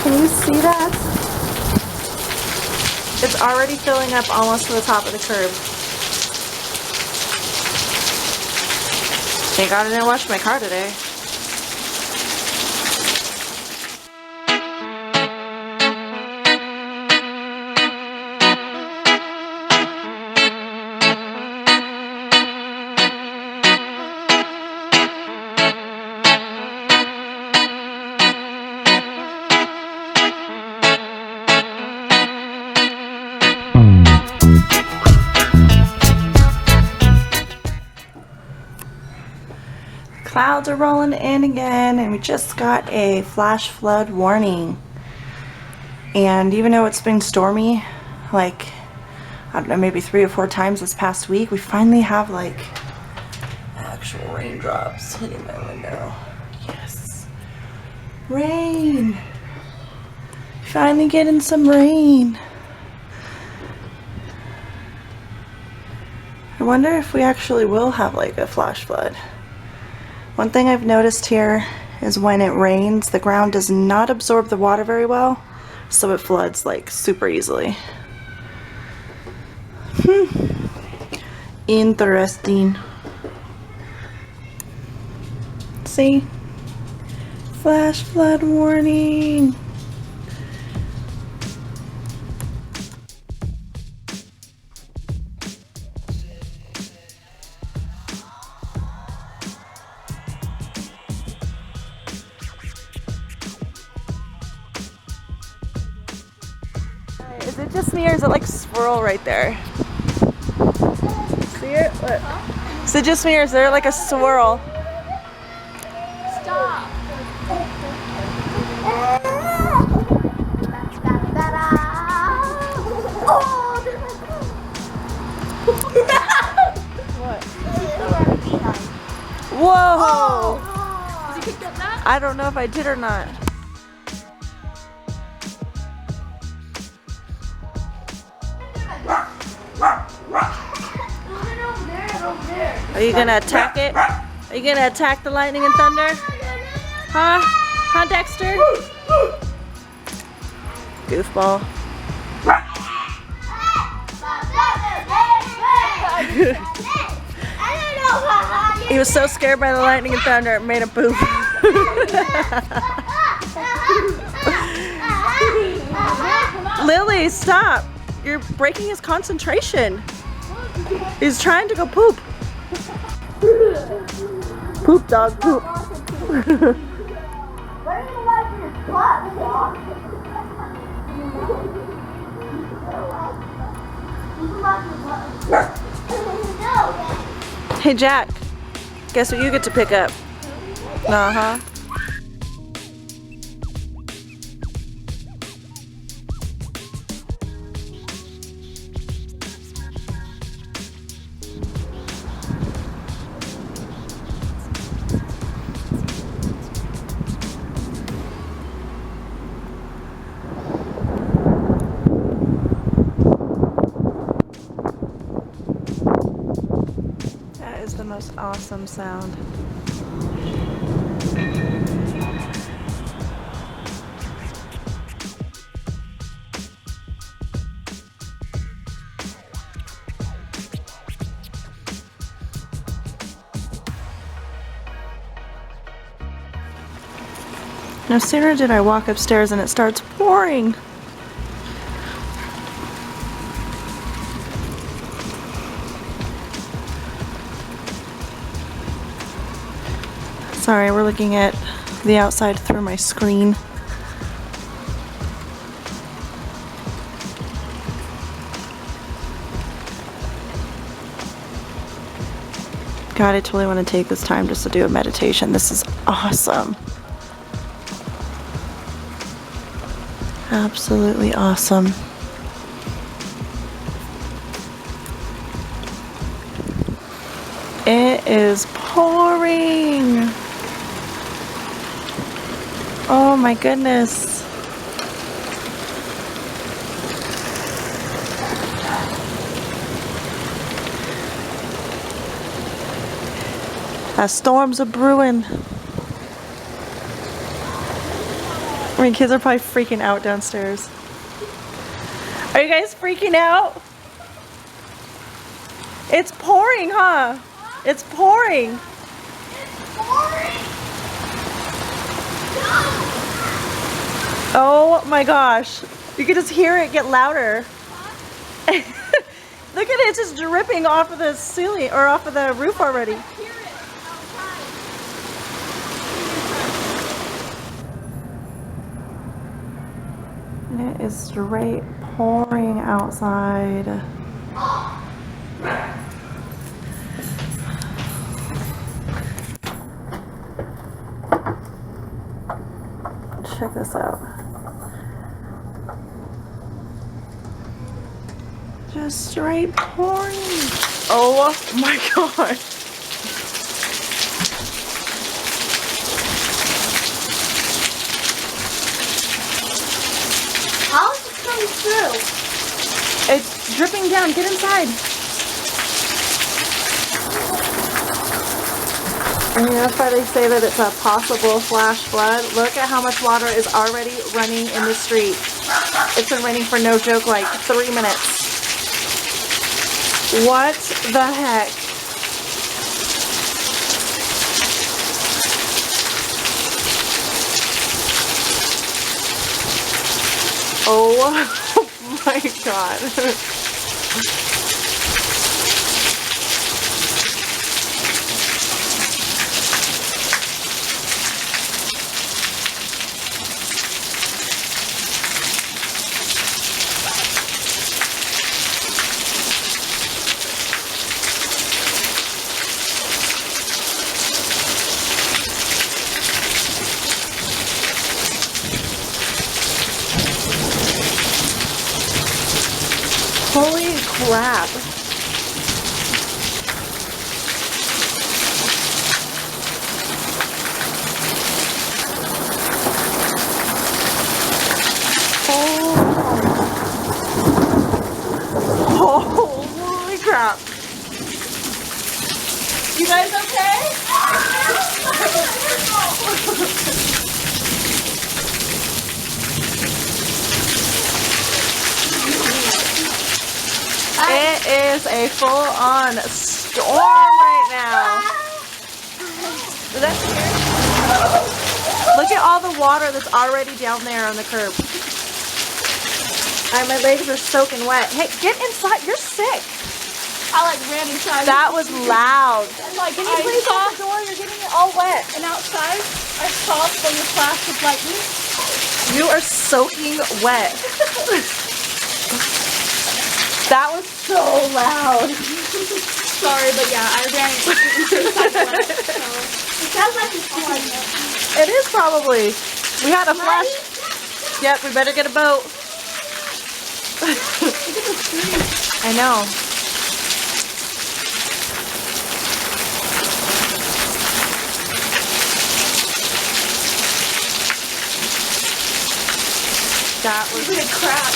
Can you see that? It's already filling up almost to the top of the curb. Thank God I didn't wash my car today. Clouds are rolling in again, and we just got a flash flood warning. And even though it's been stormy, like, I don't know, maybe 3 or 4 times this past week, we finally have like actual raindrops hitting my window. Yes. Rain! Finally getting some rain. I wonder if we actually will have like a flash flood. One thing I've noticed here is when it rains, the ground does not absorb the water very well, so it floods like super easily. Interesting. See? Flash flood warning. Is it just me or is it like swirl right there? See it? What? Huh? Is it just me or is there like a swirl? Stop! What? Whoa! Oh. Did you pick up that? I don't know if I did or not. Are you gonna attack it? Are you gonna attack the lightning and thunder? Huh? Huh, Dexter? Goofball. He was so scared by the lightning and thunder it made him poop. Lily, stop! You're breaking his concentration. He's trying to go poop. Poop, dog, poop. Hey, Jack. Guess what you get to pick up? Uh-huh. That is the most awesome sound. No sooner did I walk upstairs and it starts pouring. Sorry, we're looking at the outside through my screen. God, I totally want to take this time just to do a meditation. This is awesome. Absolutely awesome. It is pouring. Oh my goodness. Storms are brewing. My kids are probably freaking out downstairs. Are you guys freaking out? It's pouring, huh? It's pouring. Oh my gosh. You can just hear it get louder. Look at it, it's just dripping off of the ceiling or off of the roof already. And it is straight pouring outside. Check this out. Just straight pouring. Oh my god. How is it coming through? It's dripping down. Get inside. And that's why they say that it's a possible flash flood. Look at how much water is already running in the street. It's been raining for no joke like 3 minutes. What the heck? Oh my god. Holy crap. Oh. Holy crap. You guys okay? It is a full-on storm right now. Is that scary? Look at all the water that's already down there on the curb. My legs are soaking wet. Hey, get inside. You're sick. I like ran inside. That was loud. Like, Can you please open the door? You're getting it all wet. And outside, I saw from the flash of lightning. You are soaking wet. That was so loud. Sorry, but yeah, I ran inside the wet. So. It sounds like it's falling up. It is probably. We had a flash. Yep, we better get a boat. Look at the tree. I know. That was Look at crap.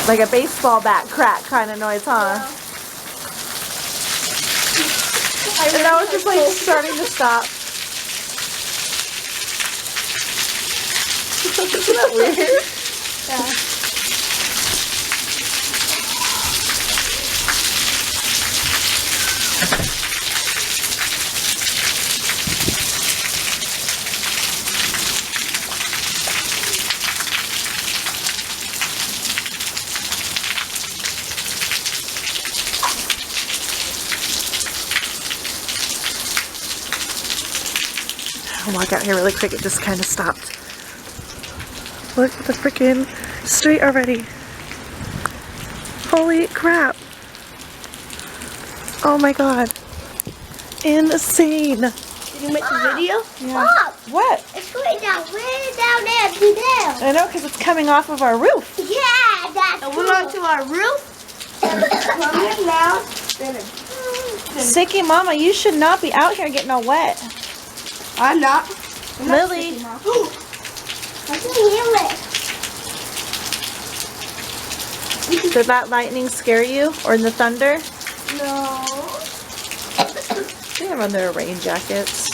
like a baseball bat crack kind of noise, huh? Yeah. And that was just like starting to stop. Isn't that weird? Yeah. I'll walk out here really quick. It just kind of stopped. Look at the freaking street already. Holy crap. Oh my god. Insane. Did you make the video? Yeah. What? It's going down way down there, be there. I know, because it's coming off of our roof. Yeah, that's cool. We're on to our roof. Coming now. Sicky mama, you should not be out here getting all wet. I'm not. Lily. I can hear it. Did that lightning scare you? Or the thunder? No. They have on their rain jackets.